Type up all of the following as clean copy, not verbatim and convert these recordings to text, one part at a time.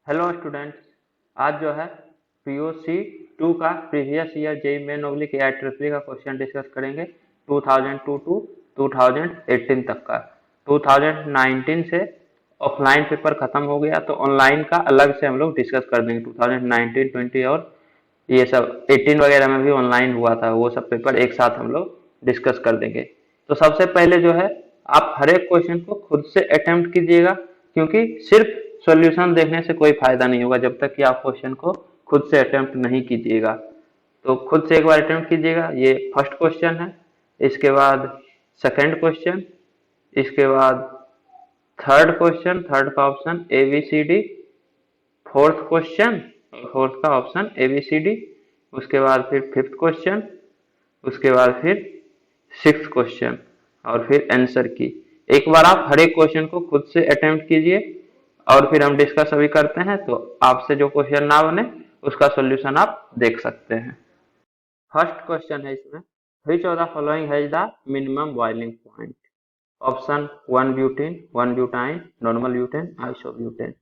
Hello students. आज जो है पीओसी 2 का previous year JEE main oblique AI triple का क्वेश्चन डिस्कस करेंगे 2002 टू 2018 तक का। 2019 से ऑफलाइन पेपर खत्म हो गया तो ऑनलाइन का अलग से हम लोग डिस्कस कर देंगे। 2019, 20 और ये सब 18 वगैरह में भी ऑनलाइन हुआ था, वो सब पेपर एक साथ हम लोग डिस्कस कर देंगे। तो सबसे पहले जो है आप हर एक क्वेश्चन को खुद से अटेम्प्ट कीजिएगा, क्योंकि सिर्फ सॉल्यूशन देखने से कोई फायदा नहीं होगा जब तक कि आप क्वेश्चन को खुद से अटेम्प्ट नहीं कीजिएगा। तो खुद से एक बार अटेम्प्ट कीजिएगा। ये फर्स्ट क्वेश्चन है, इसके बाद सेकंड क्वेश्चन, इसके बाद थर्ड क्वेश्चन, थर्ड का option A B C D, fourth question और फोर्थ का option A B C D, उसके बाद फिर फिफ्थ क्वेश्चन, उसके बाद फिर सिक्स्थ क्वेश्चन और फिर आंसर की। एक बार आप हर एक क्वेश्चन को खुद से अटेम्प्ट कीजिए और फिर हम डिस्कस अभी करते हैं। तो आपसे जो क्वेश्चन ना बने उसका सॉल्यूशन आप देख सकते हैं। फर्स्ट क्वेश्चन है इसमें, which of the following has the minimum boiling point. Option 1 butane, 1 butyne, normal butane, isobutane.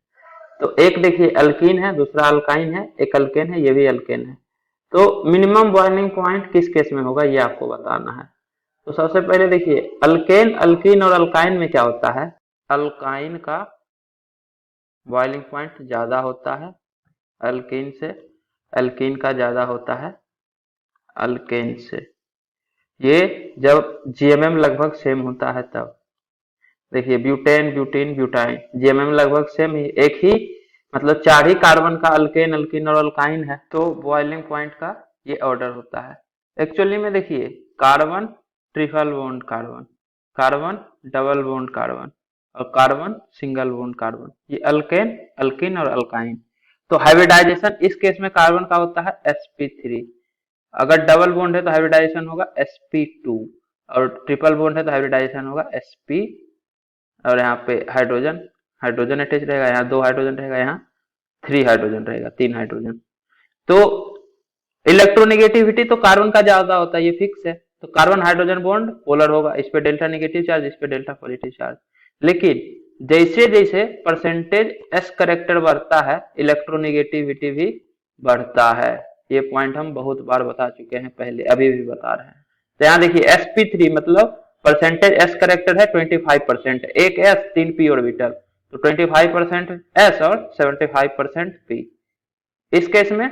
तो एक देखिए अल्कीन है, दूसरा अल्काइन है, एक अल्केन है, ये भी अल्केन है। तो मिनिमम बॉइलिंग पॉइंट किस केस में होगा ये आपको बताना है। तो सबसे पहले देखिए अल्केन, अल्कीन और अल्काइन में क्या होता है। अल्काइन का बॉइलिंग पॉइंट ज्यादा होता है अल्कीन से, अल्कीन का ज्यादा होता है अल्केन से। ये जब जीएमएम लगभग सेम होता है तब। देखिए ब्यूटेन, ब्यूटीन, ब्यूटाइन, जीएमएम लगभग सेम ही, एक ही मतलब चार ही कार्बन का अल्केन, अल्कीन और अल्काइन है। तो बॉइलिंग पॉइंट का ये ऑर्डर होता है। एक्चुअली में देखिए carbon triple bond carbon, carbon double bond carbon और कार्बन सिंगल बॉन्ड कार्बन, ये अल्केन, अल्कीन और अल्काइन। तो हाइब्रिडाइजेशन इस केस में कार्बन का होता है sp3। अगर डबल बॉन्ड है तो हाइब्रिडाइजेशन होगा sp2 और ट्रिपल बॉन्ड है तो हाइब्रिडाइजेशन होगा sp। और यहाँ पे हाइड्रोजन, हाइड्रोजन अटैच रहेगा, यहाँ 2 हाइड्रोजन रहेगा, यहाँ 3 हाइड्रोजन रहेगा, 3 हाइड्रोजन। तो इलेक्ट्रोनेगेटिविटी तो कार्बन का ज्यादा होता है, ये फिक्स है। तो कार्बन हाइड्रोजन बॉन्ड पोलर होगा, इस पे डेल्टा नेगेटिव चार्ज, इस पे डेल्टा पॉजिटिव चार्ज। लेकिन जैसे जैसे परसेंटेज एस करेक्टर बढ़ता है इलेक्ट्रोनेगेटिविटी भी बढ़ता है। ये पॉइंट हम बहुत बार बता चुके हैं पहले, अभी भी बता रहे हैं। तो यहाँ देखिए sp3 मतलब परसेंटेज एस करेक्टर है 25%, एक एस 3 पी ऑर्बिटल, तो 25% एस और 75% पी। इस केस में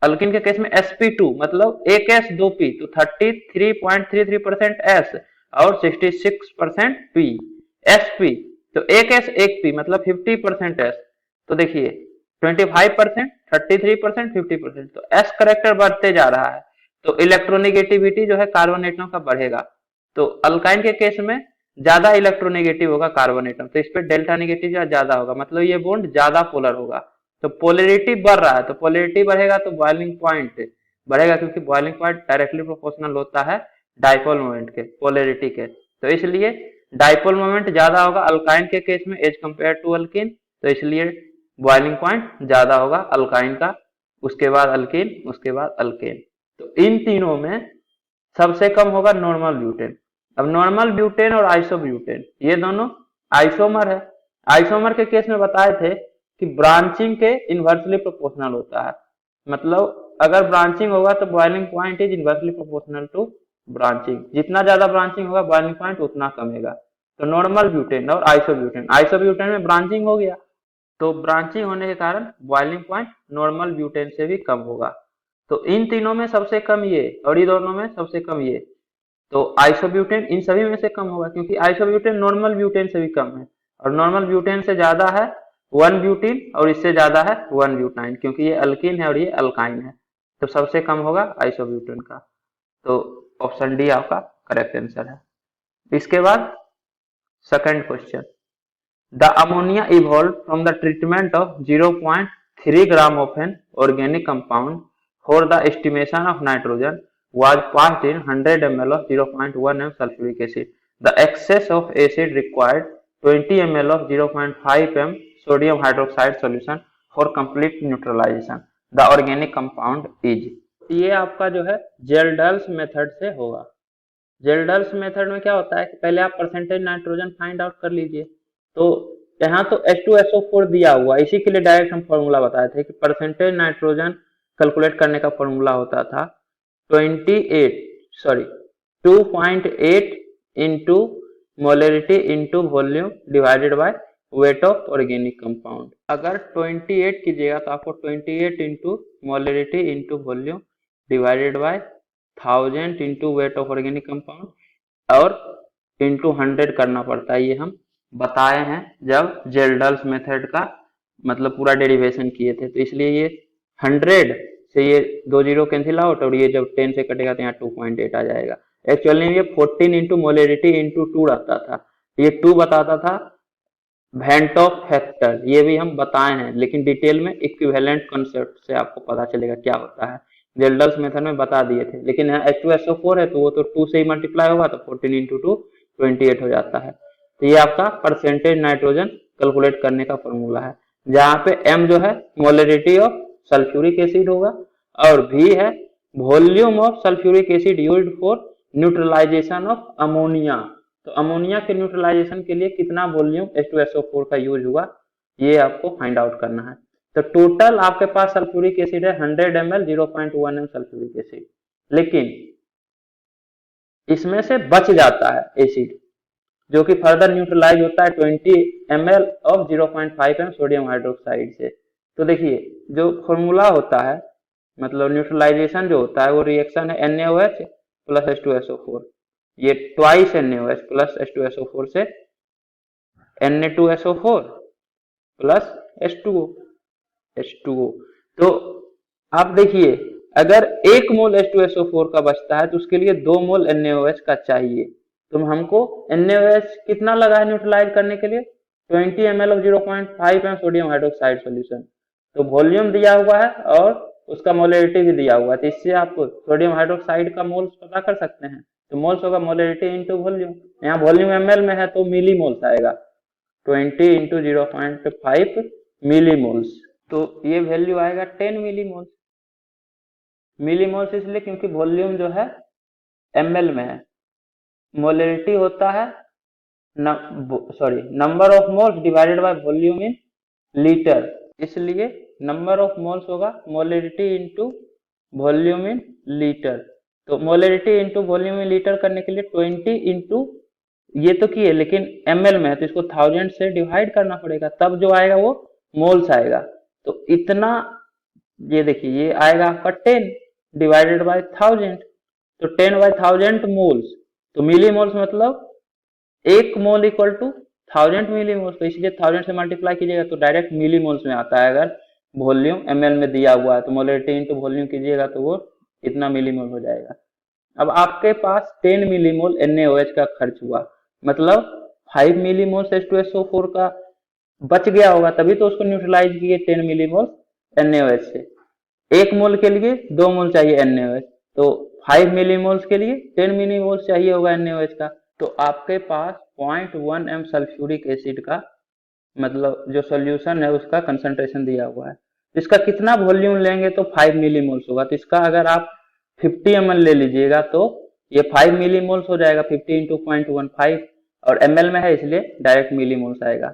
अल्किन के केस में sp2 मतलब एक एस 2 पी, तो 33.33% एस और 66% पी। sp तो एक एस एक पी मतलब 50% एस। तो देखिए 25%, 33%, 50%, तो एस करेक्टर बढ़ते जा रहा है तो इलेक्ट्रोनेगेटिविटी जो है कार्बन एटम का बढ़ेगा। तो अल्काइन के केस में ज्यादा इलेक्ट्रोनेगेटिव होगा कार्बन एटम, तो इस पे डेल्टा नेगेटिव ज्यादा होगा, मतलब ये बॉन्ड ज्यादा पोलर होगा। तो पोलरिटी बढ़ रहा है, तो पोलरिटी बढ़ेगा तो बॉइलिंग पॉइंट बढ़ेगा, क्योंकि बॉइलिंग पॉइंट डायरेक्टली प्रोपोर्शनल होता है डाइपोल मोमेंट के, पोलरिटी के। तो इसलिए डाइपोल मोमेंट ज्यादा होगा अल्काइन के केस में एज कंपेयर टू अल्किन, तो इसलिए बॉइलिंग पॉइंट ज्यादा होगा अल्काइन का, उसके बाद अल्किन, उसके बाद अल्केन। तो इन तीनों में सबसे कम होगा नॉर्मल ब्यूटेन। अब नॉर्मल ब्यूटेन और आइसोब्यूटेन ये दोनों आइसोमर है। आइसोमर के केस में बताए थे कि ब्रांचिंग के इन्वर्सली प्रोपोर्शनल होता है, मतलब अगर ब्रांचिंग होगा तो boiling point is inversely proportional to branching, जितना ज्यादा ब्रांचिंग होगा बॉइलिंग पॉइंट उतना कमेगा। तो नॉर्मल ब्यूटेन और आइसोब्यूटेन, आइसोब्यूटेन में ब्रांचिंग हो गया तो ब्रांचिंग होने के कारण बॉइलिंग पॉइंट नॉर्मल ब्यूटेन से भी कम होगा। तो इन तीनों में सबसे कम ये और ये दोनों में सबसे कम ये, तो आइसोब्यूटेन इन सभी में से कम होगा, क्योंकि आइसोब्यूटेन नॉर्मल ब्यूटेन से भी कम है और नॉर्मल ब्यूटेन से ज्यादा है 1 ब्यूटीन और इससे ज्यादा है 1 ब्यूटाइन, क्योंकि ये अल्कीन है और ये अल्काइन है। तो सबसे कम होगा आइसोब्यूटेन का। तो ऑप्शन डी आपका करेक्ट आंसर है। इसके बाद second question, the ammonia evolve from the treatment of 0.3 gram of an organic compound for the estimation of nitrogen was passed in 100 ml of 0.1 m sulfuric acid. The excess of acid required 20 ml of 0.5 m sodium hydroxide solution for complete neutralization. The organic compound is, ये आपका जो है जेल्डल्स method से होगा। जेल्डल्स method में क्या होता है कि पहले आप परसेंटेज नाइट्रोजन फाइंड आउट कर लीजिए। तो यहाँ तो H2SO4 दिया हुआ, इसी के लिए डायरेक्ट हम फॉर्मूला बताए थे कि परसेंटेज नाइट्रोजन कैलकुलेट करने का फॉर्मूला होता था 2.8 into molarity into volume divided by weight of organic compound. अगर 28 कीजिएगा तो आपको 28 into molarity into volume divided by 1000 into weight of organic compound और इंटू 100 करना पड़ता है। ये हम बताए हैं जब जेल्डल्स मेथड का मतलब पूरा डेरिवेशन किए थे, तो इसलिए ये 100 से ये 2 जीरो कैंसिल आउट और ये जब 10 से कटेगा तो यहाँ 2.8 आ जाएगा। एक्चुअली में ये 14 इंटू मोलरिटी इंटू 2 रहता था, ये 2 बताता था वेंट ऑफ हेक्टर, ये भी हम बताए हैं, लेकिन डिटेल में इक्विवेलेंट कॉन्सेप्ट से आपको पता चलेगा क्या होता है। जेल्डल्स मेथड में बता दिए थे, लेकिन यहाँ H2SO4 है तो वो तो 2 से ही मल्टीप्लाई होगा तो 14 इंटू 2 28 हो जाता है। तो ये आपका परसेंटेज नाइट्रोजन कैलकुलेट करने का फॉर्मूला है, जहाँ पे M जो है मोलरिटी ऑफ सल्फ्यूरिक एसिड होगा और V है volume of sulphuric acid used for neutralisation of ammonia. तो अमोनिया के न्यूट्रलाइजेशन के लिए कितना वॉल्यूम H2SO4 का यूज हुआ ये आपको फाइंड आउट करना है। तो टोटल आपके पास सल्फ्यूरिक एसिड है 100 ml 0.1 m सल्फ्यूरिक एसिड, लेकिन इसमें से बच जाता है एसिड जो कि फर्दर न्यूट्रलाइज होता है 20 ml of 0.5 m sodium hydroxide से। तो देखिए जो फॉर्मूला होता है मतलब न्यूट्रलाइजेशन जो होता है वो रिएक्शन है NaOH प्लस H2SO4, ये ट्वाइस NaOH प्लस H2SO4 से Na2SO4 प्लस H2O। तो आप देखिए अगर 1 मोल H2SO4 का बचता है तो उसके लिए 2 मोल NaOH का चाहिए, तो हमको NaOH कितना लगा है न्यूट्रलाइज करने के लिए 20 ml of 0.5 m sodium hydroxide solution. तो वॉल्यूम दिया हुआ है और उसका मोलरिटी भी दिया हुआ है, तो इससे आप सोडियम हाइड्रोक्साइड का मोल्स पता कर सकते हैं। तो मोल्स होगा मोलरिटी इंटू वॉल्यूम, यहाँ वॉल्यूम ml में है तो मिली मोल्स आएगा 20 इंटू 0.5 मिली मोल्स, तो ये वैल्यू आएगा 10 मिली मोल्स। मिली मोल्स इसलिए क्योंकि वॉल्यूम जो है ml में है, मोलरिटी होता है number of moles divided by volume in litre, इसलिए नंबर ऑफ मोल्स होगा molarity into volume in litre. तो molarity into volume in litre करने के लिए 20 इंटू ये तो किए लेकिन ml में है तो इसको 1000 से डिवाइड करना पड़ेगा, तब जो आएगा वो मोल्स आएगा। तो इतना ये देखिए ये आएगा आपका 10 डिवाइडेड बाय 1000, तो 10 बाय 1000 मोल्स, तो मिली मोल्स मतलब 1 mole equal to 1000 millimoles, तो इसलिए 1000 से मल्टीप्लाई कीजिएगा तो डायरेक्ट मिली मोल्स में आता है। अगर वॉल्यूम ml में दिया हुआ है तो मोलरिटी इंटू वॉल्यूम कीजिएगा तो वो इतना मिली मोल हो जाएगा। अब आपके पास 10 मिली मोल NaOH का खर्च हुआ, मतलब 5 मिली मोल H2SO4 का बच गया होगा, तभी तो उसको न्यूट्रलाइज किए 10 मिली मोल NaOH से। 1 मोल के लिए 2 मोल चाहिए NaOH, तो 5 मिली मोल्स के लिए 10 मिली मोल्स चाहिए होगा NaOH का। तो आपके पास 0.1 m सल्फ्यूरिक एसिड का मतलब जो सॉल्यूशन है उसका कंसंट्रेशन दिया हुआ है, इसका कितना वॉल्यूम लेंगे तो 5 मिली मोल्स होगा। तो इसका अगर आप 50 ml ले लीजिएगा तो ये 5 मिली मोल्स हो जाएगा, 50 इंटू 0.15 और ml में है इसलिए डायरेक्ट मिली मोल्स आएगा।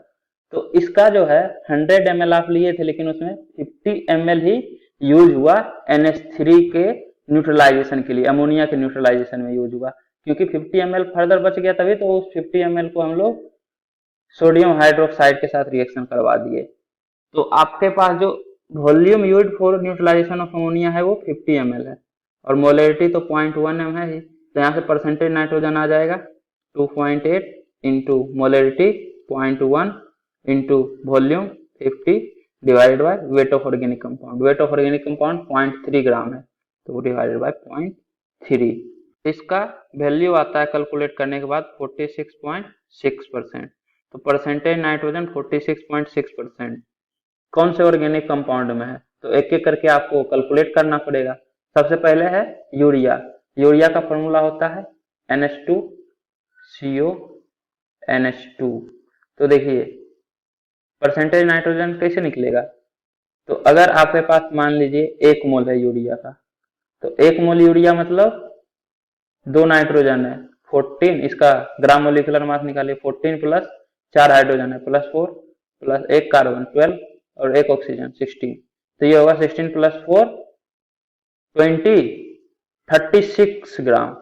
तो इसका जो है 100 ml आप लिए थे लेकिन उसमें 50 ml ही यूज हुआ NH3 के न्यूट्रलाइजेशन के लिए, अमोनिया के न्यूट्रलाइजेशन में यूज हुआ, क्योंकि 50 ml फर्दर बच गया तभी तो उस 50 ml को हम लोग सोडियम हाइड्रोक्साइड के साथ रिएक्शन करवा दिए। तो आपके पास जो volume used for neutralisation of ammonia है वो 50 ml है और मोलरिटी तो 0.1 m है ही, तो यहाँ से परसेंटेज नाइट्रोजन आ जाएगा 2.8 into molarity 0.1 into volume 50 divided by weight of organic compound. Wait of organic compound 0.3 ग्राम है तो वो डिवाइडेड बाय 0.3, इसका वैल्यू आता है कैलकुलेट करने के बाद 46.6%। तो परसेंटेज नाइट्रोजन 46.6% कौन से ऑर्गेनिक कंपाउंड में है, तो एक एक करके आपको कैलकुलेट करना पड़ेगा। सबसे पहले है यूरिया, यूरिया का फॉर्मूला होता है NH2CO NH2। तो देखिए परसेंटेज नाइट्रोजन कैसे निकलेगा, तो अगर आपके पास मान लीजिए 1 मोल है यूरिया का, तो 1 मोल यूरिया मतलब 2 नाइट्रोजन है 14, इसका ग्राम मोलिकुलर मास निकालिए 14 प्लस 4 हाइड्रोजन है प्लस 4, प्लस एक कार्बन 12 और एक ऑक्सीजन 16, तो ये होगा 16 प्लस 4 20 36 ग्राम।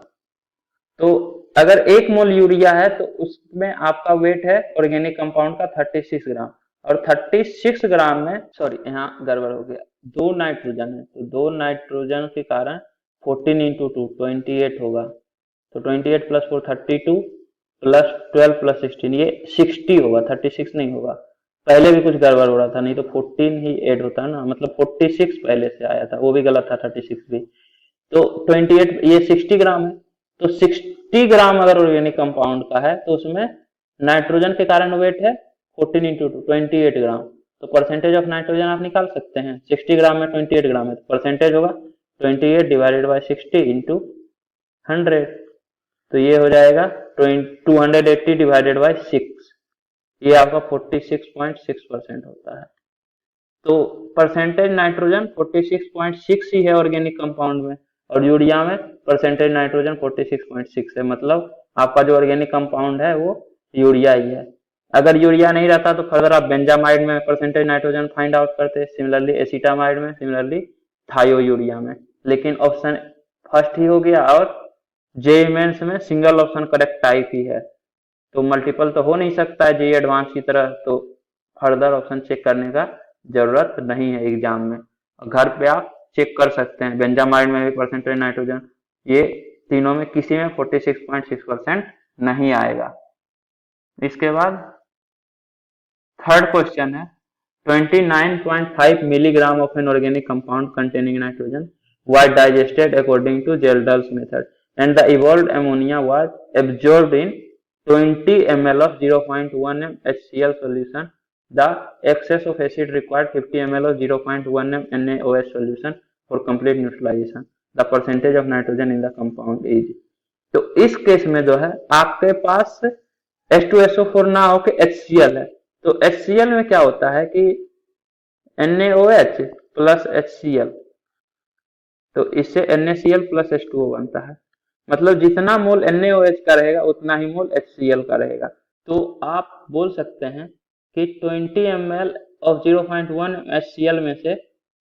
तो अगर 1 मोल यूरिया है तो उसमें आपका वेट है ऑर्गेनिक कंपाउंड का 36 ग्राम, और 36 ग्राम में, सॉरी यहाँ गड़बड़ हो गया, 2 नाइट्रोजन है, तो 2 नाइट्रोजन के कारण 14 इंटू 2 28 होगा, तो 28 प्लस 4 32 प्लस 12 प्लस 16 ये 60 होगा, 36 नहीं होगा। पहले भी कुछ गड़बड़ हो रहा था, नहीं तो 14 ही ऐड होता ना, मतलब 46 पहले से आया था, वो भी गलत था, 36 भी। तो 28 ये 60 ग्राम है, तो 60 ग्राम अगर ऑर्गेनिक कंपाउंड का है तो उसमें नाइट्रोजन के कारण वेट है 14 इंटू 2 28 ग्राम, तो परसेंटेज ऑफ नाइट्रोजन आप निकाल सकते हैं। 60 ग्राम में 28 ग्राम है, तो परसेंटेज होगा 28 डिवाइडेड बाई 60 इंटू 100, तो ये हो जाएगा 280 डिवाइडेड बाई 6, ये आपका 46.6% होता है। तो परसेंटेज नाइट्रोजन 46.6 ही है ऑर्गेनिक कंपाउंड में, और यूरिया में परसेंटेज नाइट्रोजन 46.6 है, मतलब आपका जो ऑर्गेनिक कंपाउंड है वो यूरिया ही है। अगर यूरिया नहीं रहता तो फर्दर आप बेंजामाइड में परसेंटेज नाइट्रोजन फाइंड आउट करते, सिमिलरली एसिटामाइड में, सिमिलरली थायोयूरिया में, लेकिन ऑप्शन फर्स्ट ही हो गया, और जेईई मेंस में सिंगल ऑप्शन करेक्ट टाइप ही है, तो मल्टीपल तो हो नहीं सकता है जेईई एडवांस की तरह, तो फर्दर ऑप्शन चेक करने का जरूरत नहीं है एग्जाम में। घर पे आप चेक कर सकते हैं, बेंजामाइड में भी परसेंटेज नाइट्रोजन, ये तीनों में किसी में 46.6% नहीं आएगा। इसके बाद थर्ड क्वेश्चन है 29.5 milligram of an organic compound containing nitrogen was digested according to Gelder's method and the evolved ammonia was absorbed in 20 ml of 0.1 m HCl solution. The excess of acid required 50 ml of 0.1 m NaOH solution for complete neutralization. The percentage of nitrogen in the compound is, तो इस case में जो है आपके पास H2SO4 ना हो के HCl है, तो HCl में क्या होता है कि NaOH प्लस HCl, तो इससे NaCl प्लस H2O बनता है, मतलब जितना मोल NaOH का रहेगा उतना ही मोल HCl का रहेगा। तो आप बोल सकते हैं कि 20 ml of 0.1 HCl में से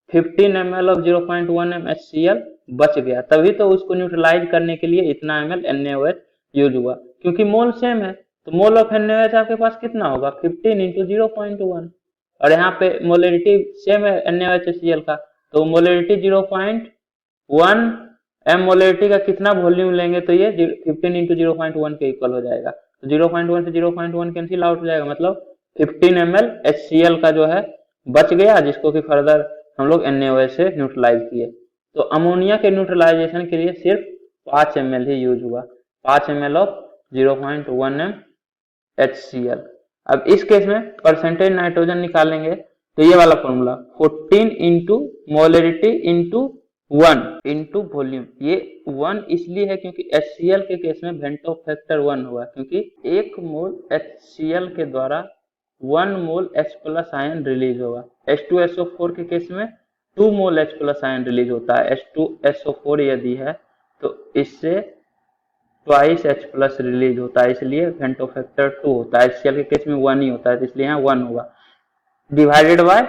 15 ml of 0.1 HCl बच गया, तभी तो उसको न्यूट्रलाइज करने के लिए इतना ml NaOH यूज हुआ, क्योंकि मोल सेम है, तो मोल ऑफ NaOH आपके पास कितना होगा 15 इंटू 0.1, और यहाँ पे मोलरिटी सेम है NaOH HCl का, तो मोलरिटी 0.1 m मोलरिटी का कितना वॉल्यूम लेंगे तो ये 15 इंटू 0.1 के इक्वल हो जाएगा, तो 0.1 से 0.1 कैंसिल आउट हो जाएगा, मतलब 15 ml HCl का जो है बच गया, जिसको कि फर्दर हम लोग NaOH से न्यूट्रलाइज किए। तो अमोनिया के न्यूट्रलाइजेशन के लिए सिर्फ 5 ml ही यूज हुआ, 5 ml ऑफ 0.1 m HCl। अब इस केस में परसेंटेज नाइट्रोजन निकालेंगे तो ये वाला formula 14 into molarity into 1 into volume, ये 1 इसलिए है क्योंकि HCl के केस में वेंटो फैक्टर 1 हुआ, क्योंकि 1 मोल HCl के द्वारा 1 मोल H प्लस आयन रिलीज होगा। H2SO4 के केस में 2 मोल H प्लस आयन रिलीज होता है, H2SO4 यदि है तो इससे ट्वाइस H प्लस रिलीज होता है, इसलिए वेंटो फैक्टर 2 होता है। HCl के केस में 1 ही होता है, इसलिए यहाँ 1 होगा, divided by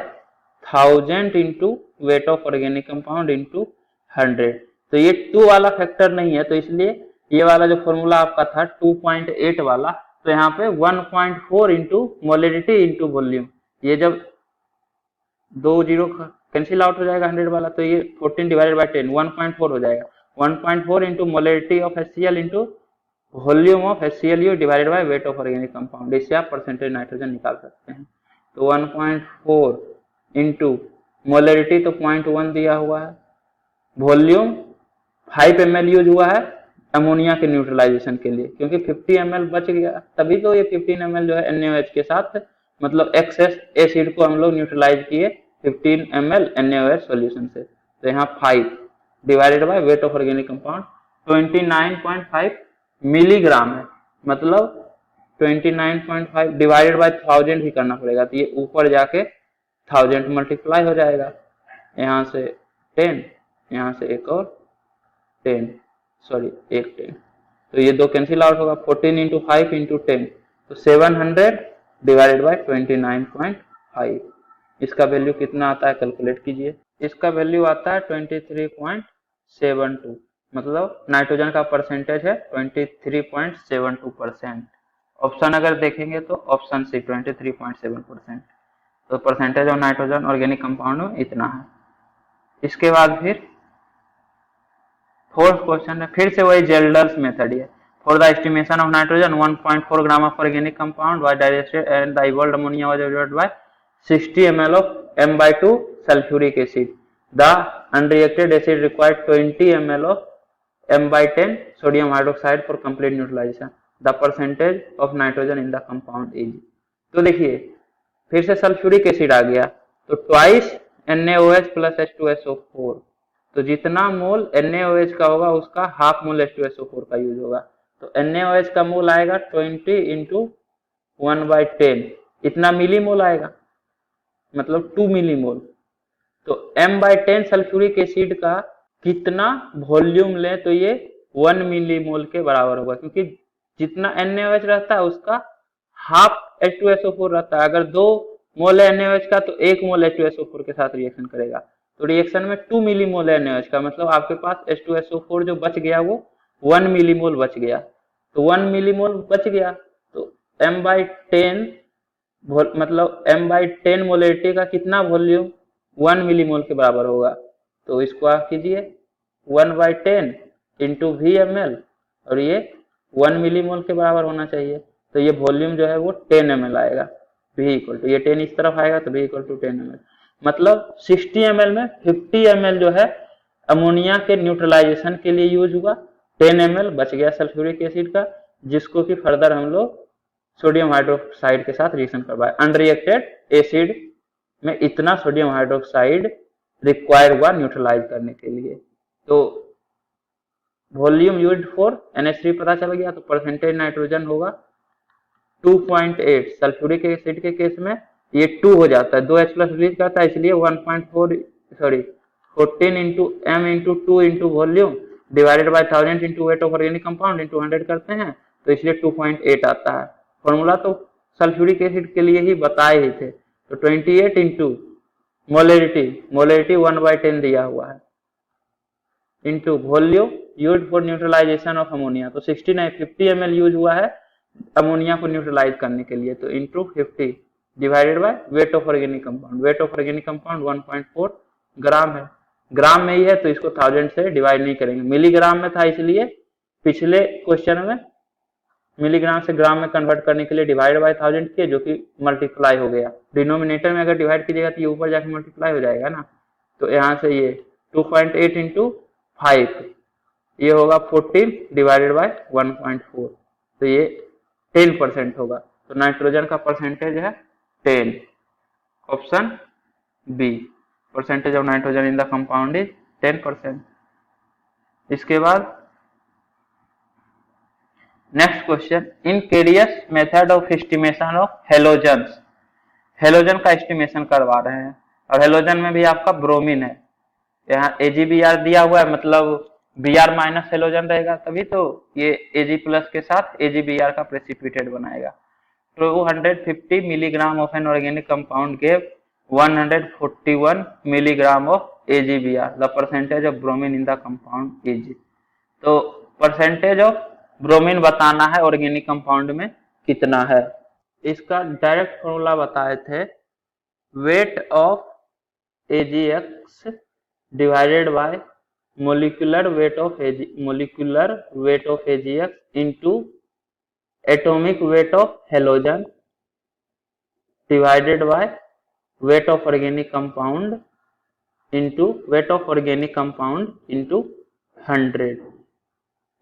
1000 into weight of organic compound into 100, तो ये 2 वाला फैक्टर नहीं है, तो इसलिए ये वाला जो फॉर्मूला आपका था 2.8 वाला, तो यहाँ पे 1.4 इंटू मोलरिटी इंटू वॉल्यूम, ये जब 2 जीरो कैंसिल आउट हो जाएगा 100 वाला, तो ये 14 डिवाइडेड बाय 10 1.4 हो जाएगा, 1.4 into molarity of HCl into volume of HCl divided by weight of organic compound, इससे आप परसेंटेज नाइट्रोजन निकाल सकते हैं। तो 1.4 इंटू मोलरिटी तो 0.1 दिया हुआ है, वॉल्यूम 5 ml यूज हुआ है अमोनिया के न्यूट्रलाइजेशन के लिए, क्योंकि 50 ml बच गया, तभी तो ये 15 ml जो है NaOH के साथ, मतलब एक्सेस एसिड को हम लोग न्यूट्रलाइज किए 15 ml NaOH सॉल्यूशन से, तो यहाँ 5 divided by weight of organic compound 29.5 milligram है, मतलब 29.5 डिवाइडेड बाय 1000 ही करना पड़ेगा, तो ये ऊपर जाके 1000 मल्टीप्लाई हो जाएगा, यहाँ से 10, यहाँ से एक और 10, सॉरी एक 10, तो ये 2 कैंसिल आउट होगा, 14 इंटू 5 इंटू 10, तो 700 डिवाइडेड बाय 29.5। इसका वैल्यू कितना आता है कैलकुलेट कीजिए। इसका वैल्यू आता है 23.72, मतलब नाइट्रोजन का परसेंटेज है 23.72%। ऑप्शन अगर देखेंगे तो ऑप्शन सी 23.7%। तो percentage of nitrogen organic compound में इतना है। इसके बाद फिर फोर्थ क्वेश्चन है, फिर से वही जेल्डर्स मेथड है। For the estimation of nitrogen 1.4 gram of organic compound was digested and the evolved ammonia was absorbed bye 60 ml of M/2 sulfuric acid. The unreacted acid required 20 ml of M/10 sodium hydroxide for complete neutralization. The percentage of nitrogen in the compound is। तो देखिए फिर से sulphuric acid आ गया, तो twice NaOH plus H2SO4, तो जितना मोल NaOH का होगा उसका हाफ मोल H2SO4 का यूज होगा। तो NaOH का मोल आएगा 20 इंटू 1/10, इतना मिली मोल आएगा, मतलब 2 मिलीमोल। तो M/10 सल्फ्यूरिक एसिड का कितना वॉल्यूम ले तो ये 1 मिलीमोल के बराबर होगा, क्योंकि जितना NaOH रहता है उसका हाफ H2SO4 रहता है। अगर 2 मोल है NaOH का तो 1 मोल H2SO4 के साथ रिएक्शन करेगा, तो रिएक्शन में 2 मिलीमोल है NaOH का, मतलब आपके पास H2SO4 जो बच गया वो 1 मिलीमोल बच गया। तो 1 मिलीमोल बच गया, तो M/10 मतलब M/10 मोलरिटी का कितना वॉल्यूम 1 मिलीमोल के बराबर होगा। तो इसको आप कीजिए 1/10 इंटू VmL, और ये 1 मिलीमोल के बराबर होना चाहिए। तो ये वॉल्यूम जो है वो 10 ml आएगा। V इक्वल टू ये 10 इस तरफ आएगा तो V इक्वल टू 10 ml, मतलब 60 ml में 50 ml जो है अमोनिया के न्यूट्रलाइजेशन के लिए यूज हुआ, 10 ml बच गया सल्फ्यूरिक एसिड का, जिसको कि फर्दर हम लोग सोडियम हाइड्रोक्साइड के साथ रिएक्शन करवाए। अनरिएक्टेड एसिड में इतना सोडियम हाइड्रोक्साइड रिक्वायर हुआ न्यूट्रलाइज करने के लिए। तो वॉल्यूम यूज्ड फॉर NH3 पता चल गया, तो परसेंटेज नाइट्रोजन होगा 2.8। सल्फ्यूरिक एसिड के केस में ये 2 हो जाता है, 2H प्लस रिलीज करता है, इसलिए 14 into M into 2 into volume divided by 1000 into weight of organic compound into 100 करते हैं, तो इसलिए 2.8 आता है। फॉर्मूला तो सल्फ्यूरिक एसिड के लिए ही बताए ही थे। तो 28 इंटू मोलरिटी 1/10 दिया हुआ है, into volume used for neutralisation of ammonia, तो 50 ml यूज हुआ है अमोनिया को न्यूट्रलाइज करने के लिए, तो into 50 divided by weight of organic compound. Wait of organic compound 1.4 ग्राम है, ग्राम में ही है तो इसको 1000 से डिवाइड नहीं करेंगे। मिलीग्राम में था इसलिए पिछले क्वेश्चन में मिलीग्राम से ग्राम में कन्वर्ट करने के लिए डिवाइड बाय 1000 किए, जो कि मल्टीप्लाई हो गया। डिनोमिनेटर में अगर डिवाइड कीजिएगा तो ये ऊपर जाके मल्टीप्लाई हो जाएगा ना, तो यहाँ से ये 2.8 इंटू 5 ये होगा 14 डिवाइडेड बाय 1.4, तो ये 10% होगा। तो नाइट्रोजन का परसेंटेज है 10, option B. Percentage of nitrogen in the compound is 10%। इसके बाद next question, in Carius method of estimation of halogens, halogen का एस्टिमेशन करवा रहे हैं, और हेलोजन में भी आपका ब्रोमीन है। यहाँ AgBr दिया हुआ है, मतलब Br माइनस हेलोजन रहेगा, तभी तो ये Ag प्लस के साथ AgBr का प्रेसिपिटेट बनाएगा। तो 250 milligram of an organic compound gave 141 milligram of AgBr। The percentage of bromine in the compound is. तो परसेंटेज ऑफ ब्रोमीन बताना है ऑर्गेनिक कंपाउंड में कितना है। इसका डायरेक्ट फॉर्मूला बताए थे, weight of AgX divided by molecular weight of AgX into atomic weight of halogen divided by weight of organic compound into weight of organic compound into 100।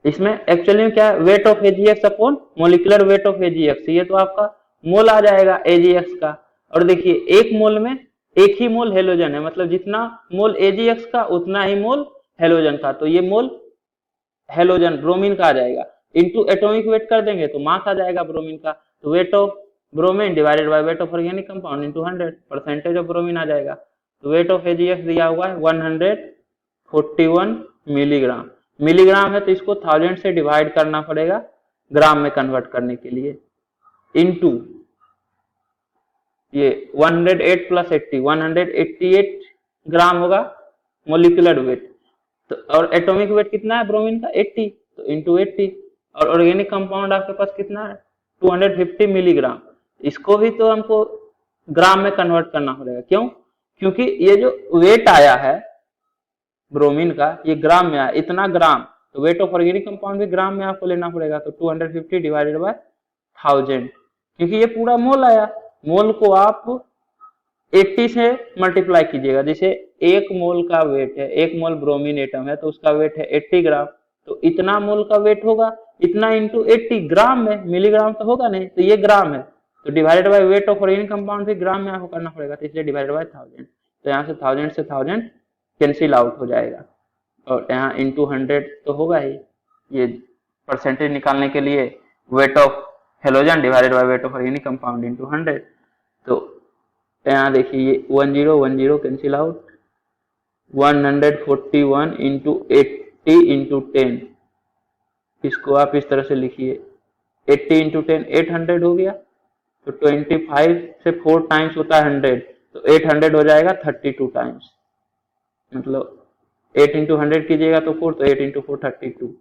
इसमें actually क्या है, weight of AgX upon molecular weight of AgX, ये तो आपका मोल आ जाएगा AgX का। और देखिए एक मोल में एक ही मोल हेलोजन है, मतलब जितना मोल AgX का उतना ही मोल हेलोजन का, तो ये मोल हेलोजन ब्रोमीन का आ जाएगा। इंटू एटॉमिक वेट कर देंगे तो मास आ जाएगा ब्रोमीन का, तो weight of bromine divided by weight of organic compound into 100, percentage of bromine आ जाएगा। तो वेट ऑफ AgX दिया हुआ है 141 मिलीग्राम, मिलीग्राम है तो इसको 1000 से डिवाइड करना पड़ेगा ग्राम में कन्वर्ट करने के लिए, इंटू ये 108 प्लस 80 188 ग्राम होगा मोलिकुलर वेट। तो और एटॉमिक वेट कितना है ब्रोमीन का 80, तो इंटू 80। और ऑर्गेनिक कंपाउंड आपके पास कितना है 250 मिलीग्राम। इसको भी तो हमको ग्राम में कन्वर्ट करना पड़ेगा। क्यों? क्योंकि ये जो वेट आया है ब्रोमीन का ये ग्राम में आया, इतना ग्राम, तो वेट ऑफ ऑर्गेनिक कंपाउंड भी ग्राम में आपको लेना पड़ेगा। तो 250 डिवाइडेड बाय 1000, क्योंकि ये पूरा मोल आया। मोल को आप 80 से मल्टीप्लाई कीजिएगा। जैसे 1 मोल का वेट है, 1 मोल ब्रोमीन एटम है तो उसका वेट है 80 ग्राम, तो इतना मोल का वेट होगा, इतना इंटू 80 ग्राम में, मिलीग्राम तो होगा नहीं, तो ये ग्राम है, तो divided by weight of organic compound भी ग्राम में आपको करना पड़ेगा, तो इसलिए डिवाइडेड बाय 1000। तो यहाँ से 1000 से 1000 कैंसिल आउट हो जाएगा, और यहाँ इंटू 100 तो होगा ही। ये परसेंटेज निकालने के लिए weight of halogen divided by weight of organic compound into 100। तो यहाँ देखिए ये 10 कैंसिल आउट, 141 इंटू 80 इंटू 10, इसको आप इस तरह से लिखिए 80 इंटू 10 800 हो गया। तो 25 से 4 टाइम्स होता है 100, तो 800 हो जाएगा 32 टाइम्स, मतलब 8 इंटू 100 कीजिएगा तो 4, तो 8 इंटू 4 32,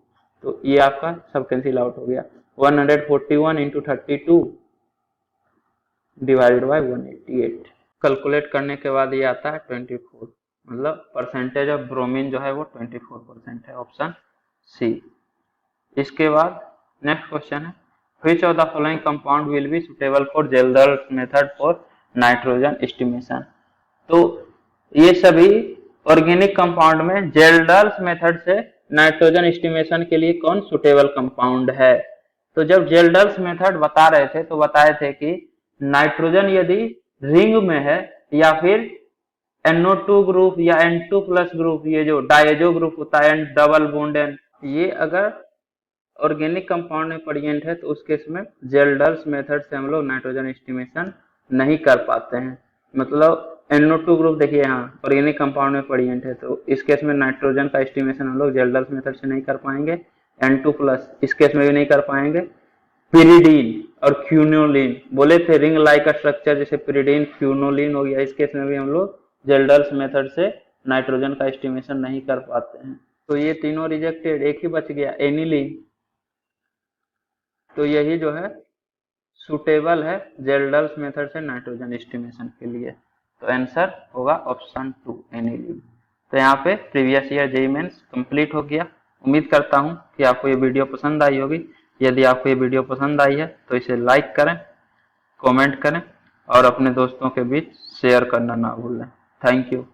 तो ये आपका सब कैंसिल आउट हो गया। 141 इंटू 32 डिवाइडेड बाय 188, कैलकुलेट करने के बाद ये आता है 24, मतलब परसेंटेज ऑफ ब्रोमीन जो है वो 24% है, ऑप्शन सी। इसके बाद नेक्स्ट क्वेश्चन है, which of the following compound will be suitable for Kjeldahl's method for nitrogen estimation. तो ये सभी ऑर्गेनिक कंपाउंड में जेल्डर्स मेथड से नाइट्रोजन एस्टिमेशन के लिए कौन सुटेबल कंपाउंड है। तो जब जेल्डर्स मेथड बता रहे थे तो बताए थे कि नाइट्रोजन यदि रिंग में है या फिर NO2 ग्रुप या N2 प्लस ग्रुप, ये जो डायजो ग्रुप होता है एंड डबल बॉन्ड एंड, ये अगर ऑर्गेनिक कंपाउंड में प्रेजेंट है तो उस केस में जेल्डर्स मेथड से हम लोग नाइट्रोजन एस्टिमेशन नहीं कर पाते हैं। मतलब NO2 ग्रुप देखिए यहाँ ऑर्गेनिक कंपाउंड में प्रेजेंट है, तो इस केस में नाइट्रोजन का एस्टिमेशन हम लोग जेल्डर्स मेथड से नहीं कर पाएंगे। N2 प्लस इस केस में भी नहीं कर पाएंगे। पिरिडीन और क्यूनोलिन बोले थे रिंग लाइक स्ट्रक्चर, जैसे पिरिडीन क्यूनोलिन हो गया, इस केस में भी हम लोग जेल्डर्स मेथड से नाइट्रोजन का एस्टिमेशन नहीं कर पाते हैं। तो ये तीनों रिजेक्टेड, एक ही बच गया एनिलीन, तो यही जो है सुटेबल है जेल्डर्स मेथड से नाइट्रोजन एस्टिमेशन के लिए। तो आंसर होगा ऑप्शन 2 एनिलीन। तो यहाँ पे previous year JEE Mains complete हो गया। उम्मीद करता हूँ कि आपको ये वीडियो पसंद आई होगी। यदि आपको ये वीडियो पसंद आई है तो इसे लाइक करें, कमेंट करें और अपने दोस्तों के बीच शेयर करना ना भूलें। Thank you.